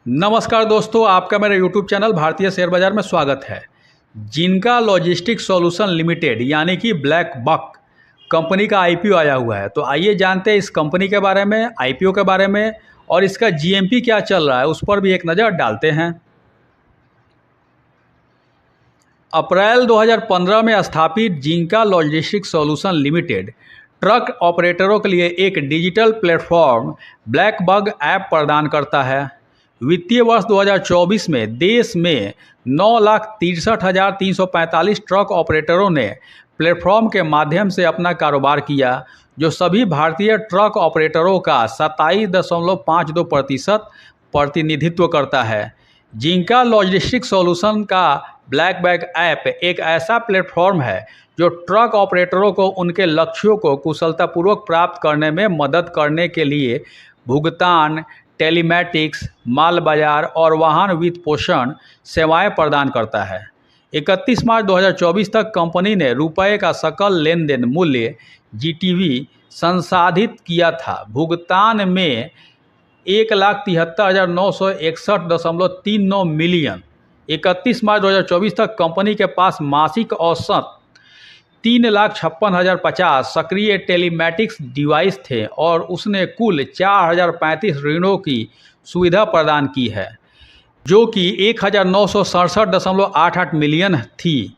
नमस्कार दोस्तों, आपका मेरे YouTube चैनल भारतीय शेयर बाजार में स्वागत है। जिनका लॉजिस्टिक्स सॉल्यूशन लिमिटेड यानी कि ब्लैक बक कंपनी का IPO आया हुआ है। तो आइए जानते हैं इस कंपनी के बारे में, IPO के बारे में और इसका GMP क्या चल रहा है उस पर भी एक नज़र डालते हैं। अप्रैल 2015 में स्थापित जिनका लॉजिस्टिक्स सॉल्यूशन लिमिटेड ट्रक ऑपरेटरों के लिए एक digital platform black bug app प्रदान करता है। वित्तीय वर्ष 2024 में देश में 9,63,345 ट्रक ऑपरेटरों ने प्लेटफॉर्म के माध्यम से अपना कारोबार किया, जो सभी भारतीय ट्रक ऑपरेटरों का 27.52% प्रतिनिधित्व करता है। जिनका लॉजिस्टिक्स सॉल्यूशन का ब्लैक बैग ऐप एक ऐसा प्लेटफॉर्म है जो ट्रक ऑपरेटरों को उनके लक्ष्यों को कुशलतापूर्वक प्राप्त करने में मदद करने के लिए भुगतान, टेलीमैटिक्स, माल बाजार और वाहन वित्त पोषण सेवाएं प्रदान करता है। 31 मार्च 2024 तक कंपनी ने रुपये का सकल लेन देन मूल्य GTV संसाधित किया था। भुगतान में 1,73,961.39 मिलियन। 31 मार्च 2024 तक कंपनी के पास मासिक औसत 3,56,050 सक्रिय टेलीमैटिक्स डिवाइस थे और उसने कुल 4,035 ऋणों की सुविधा प्रदान की है, जो कि 1,967.88 मिलियन थी।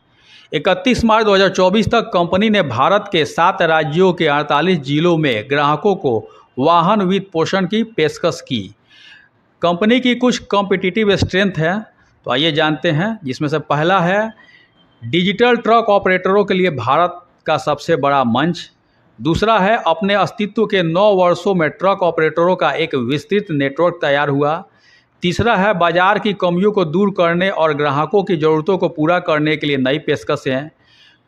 31 मार्च 2024 तक कंपनी ने भारत के 7 राज्यों के 48 जिलों में ग्राहकों को वाहन वित्त पोषण की पेशकश की। कंपनी की कुछ कॉम्पिटिटिव स्ट्रेंथ है, तो आइए जानते हैं, जिसमें से पहला है डिजिटल ट्रक ऑपरेटरों के लिए भारत का सबसे बड़ा मंच। दूसरा है अपने अस्तित्व के 9 वर्षों में ट्रक ऑपरेटरों का एक विस्तृत नेटवर्क तैयार हुआ। तीसरा है बाजार की कमियों को दूर करने और ग्राहकों की ज़रूरतों को पूरा करने के लिए नई पेशकशें।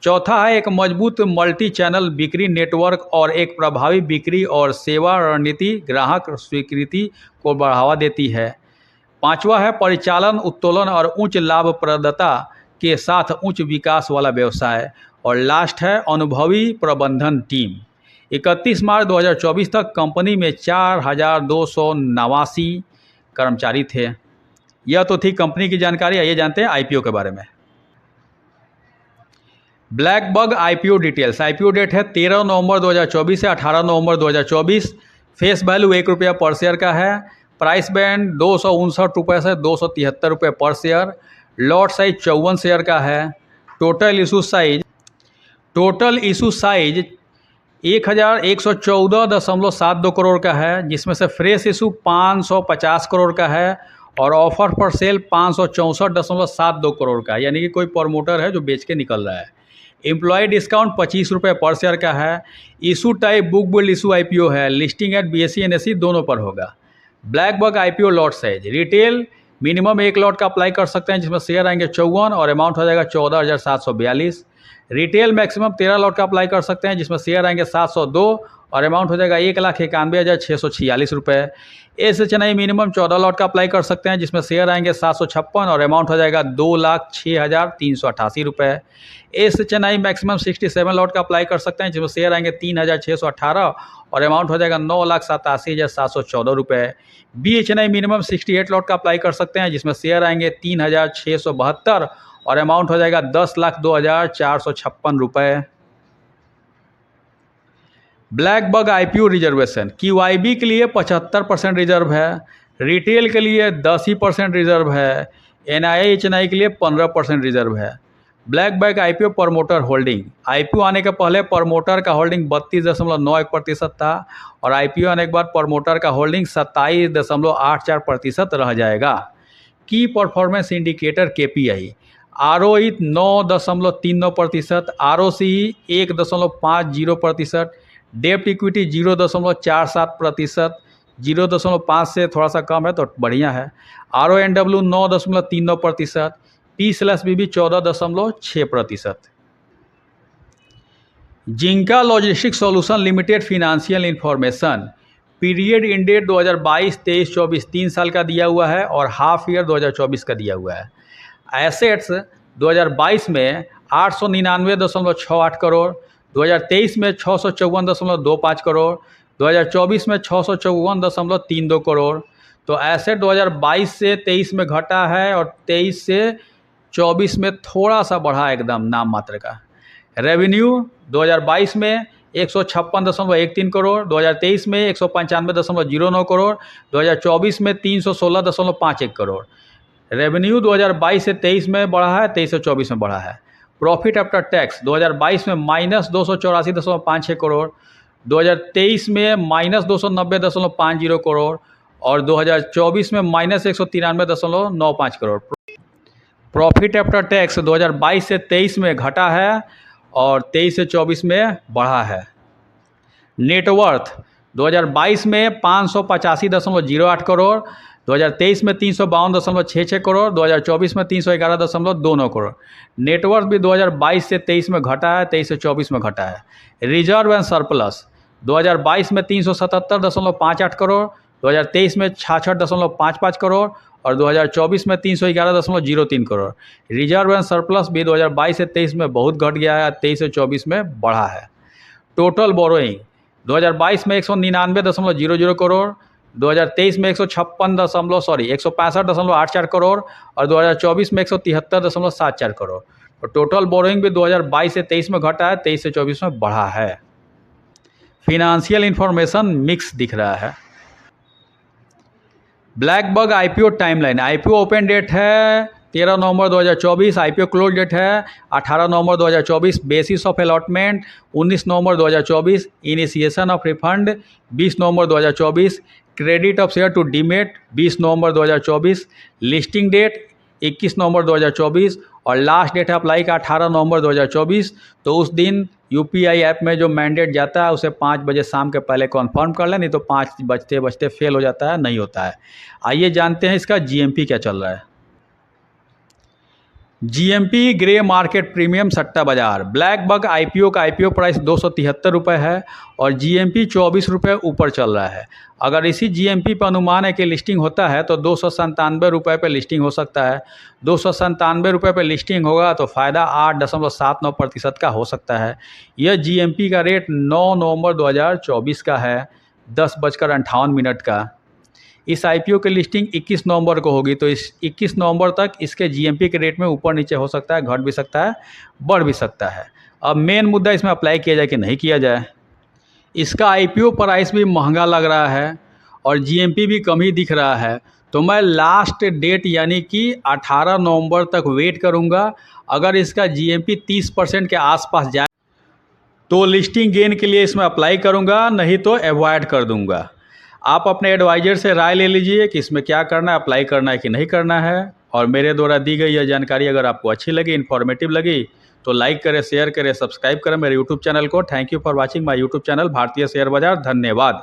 चौथा है एक मजबूत मल्टी चैनल बिक्री नेटवर्क और एक प्रभावी बिक्री और सेवा रणनीति ग्राहक स्वीकृति को बढ़ावा देती है। पांचवा है परिचालन उत्तोलन और उच्च लाभप्रदता के साथ उच्च विकास वाला व्यवसाय। और लास्ट है अनुभवी प्रबंधन टीम। 31 मार्च 2024 तक कंपनी में 4,289 कर्मचारी थे। यह तो थी कंपनी की जानकारी। आइए जानते हैं IPO के बारे में। Black bug IPO details. IPO date है 13 नवंबर 2024 से 18 नवंबर 2024। फेस वैल्यू ₹1 पर शेयर का है। प्राइस बैंड 259 रुपये से 273 रुपये पर शेयर। लॉट साइज 54 शेयर का है। टोटल इशू साइज 1,114.72 करोड़ का है, जिसमें से फ्रेश इशू 550 करोड़ का है और ऑफर फॉर सेल 564.72 करोड़ का है, यानी कि कोई प्रमोटर है जो बेच के निकल रहा है। एम्प्लॉय डिस्काउंट 25 रुपये पर शेयर का है। Issue type book build issue IPO है। लिस्टिंग एट BSE NSE दोनों पर होगा। Black bug IPO lot size retail minimum 1 lot का अप्लाई कर सकते हैं, जिसमें शेयर आएंगे 54 और अमाउंट हो जाएगा 14,742। रिटेल मैक्सिमम 13 लॉट का अप्लाई कर सकते हैं, जिसमें शेयर आएंगे 702 और अमाउंट हो जाएगा 1,91,646 रुपये। SHNI मिनिमम 14 लॉट का अप्लाई कर सकते हैं, जिसमें शेयर आएंगे 756 और अमाउंट हो जाएगा 2,06,388 रुपये। SHNI मैक्सिमम 67 लॉट का अप्लाई कर सकते हैं, जिसमें शेयर आएंगे 3,618 और अमाउंट हो जाएगा 9,87,714 रुपये। BHNI मिनिमम 68 लॉट का अप्लाई कर सकते हैं, जिसमें शेयर आएंगे 3,672 और अमाउंट हो जाएगा 10,02,456 रुपये। Black bug IPO reservation QIB के लिए 75% रिजर्व है। रिटेल के लिए 10% रिजर्व है। NIHNI के लिए 15% रिजर्व है। Black bug IPO promoter holding. IPO आने के पहले प्रमोटर का होल्डिंग 32.91% था और IPO आने के बाद प्रमोटर का होल्डिंग 27.84% रह जाएगा। की performance indicator KPI ROE 9.39%, ROCE 1.50%, डेप्ट इक्विटी 0.47%, 0.5 से थोड़ा सा कम है तो बढ़िया है। RONW 9.39%, P/BB 14.6%। जिनका logistics solution limited financial information period in date 2022, 23, 24 3 साल का दिया हुआ है और हाफ ईयर 2024 का दिया हुआ है। एसेट्स 2022 में 899.68 करोड़, 2023 में 654.25 करोड़, 2024 में 654.32 करोड़, तो एसेट 2022 से 23 में घटा है और 23 से 24 में थोड़ा सा बढ़ा, एकदम नाम मात्र का। रेवेन्यू 2022 में 156.13 करोड़, 2023 में 195.09 करोड़, 2024 में 316.51 करोड़। रेवेन्यू 2022 से 23 में बढ़ा है, 23 से 24 में बढ़ा है। प्रॉफिट आफ्टर टैक्स 2022 में -284.56 करोड़, 2023 में -290.50 करोड़ और 2024 में -193.95 करोड़। प्रॉफिट आफ्टर टैक्स 2022 से 23 में घटा है और 23 से 24 में बढ़ा है। नेटवर्थ 2022 में 585.08 करोड़, 2023 में 352.66 करोड़, 2024 में 311.29 करोड़। नेटवर्थ भी 2022 से 23 में घटा है, 23 से 24 में घटा है। रिजर्व एंड सरप्लस 2022 में 377.58 करोड़, 2023 में 66.55 करोड़ और 2024 में 311.03 करोड़। रिजर्व एंड सरप्लस भी 2022 से 23 में बहुत घट गया है, 23 से 24 में बढ़ा है। टोटल बोरोइंग 2022 में 199.00 करोड़, 2023 में 165.84 करोड़ और 2024 में 173.74 करोड़। तो टोटल बोरोइंग भी 2022 से 23 में घटा है, 23 से 24 में बढ़ा है। फिनेंशियल इंफॉर्मेशन मिक्स दिख रहा है। Blackbug IPO timeline. IPO open date है 13 नवंबर 2024, आईपीओ क्लोज डेट है 18 नवंबर 2024, बेसिस ऑफ अलॉटमेंट 19 नवंबर 2024, इनिशिएशन ऑफ रिफंड 20 नवंबर 2024, credit of share to demat 20 नवंबर 2024, लिस्टिंग डेट 21 नवंबर 2024 और लास्ट डेट अप्लाई का 18 नवंबर 2024। तो उस दिन यूपीआई ऐप में जो मैंडेट जाता है उसे 5 बजे शाम के पहले कॉन्फर्म कर लें, नहीं तो 5 बजते बजते फेल हो जाता है, नहीं होता है। आइए जानते हैं इसका जीएमपी क्या चल रहा है। जीएमपी ग्रे मार्केट प्रीमियम सट्टा बाजार। ब्लैकबग आईपीओ का आईपीओ प्राइस 273 रुपये है और जीएमपी 24 रुपये ऊपर चल रहा है। अगर इसी जीएमपी पर अनुमान है कि लिस्टिंग होता है तो 297 रुपये पर लिस्टिंग हो सकता है। 297 रुपये पर लिस्टिंग होगा तो फ़ायदा 8.79% का हो सकता है। यह जीएमपी का रेट 9 नवंबर 2024 का है, 10:58 का। इस आईपीओ की लिस्टिंग 21 नवंबर को होगी, तो इस 21 नवंबर तक इसके जीएमपी के रेट में ऊपर नीचे हो सकता है, घट भी सकता है, बढ़ भी सकता है। अब मेन मुद्दा इसमें अप्लाई किया जाए कि नहीं किया जाए। इसका आईपीओ प्राइस भी महंगा लग रहा है और जीएमपी भी कम ही दिख रहा है, तो मैं लास्ट डेट यानी कि 18 नवंबर तक वेट करूंगा। अगर इसका जीएमपी 30% के आसपास जाए तो लिस्टिंग गेन के लिए इसमें अप्लाई करूंगा, नहीं तो अवॉइड कर दूंगा। आप अपने एडवाइज़र से राय ले लीजिए कि इसमें क्या करना है, अप्लाई करना है कि नहीं करना है। और मेरे द्वारा दी गई यह जानकारी अगर आपको अच्छी लगी, इन्फॉर्मेटिव लगी, तो लाइक करें, शेयर करें, सब्सक्राइब करें मेरे यूट्यूब चैनल को। Thank you for watching my YouTube channel भारतीय शेयर बाजार। धन्यवाद।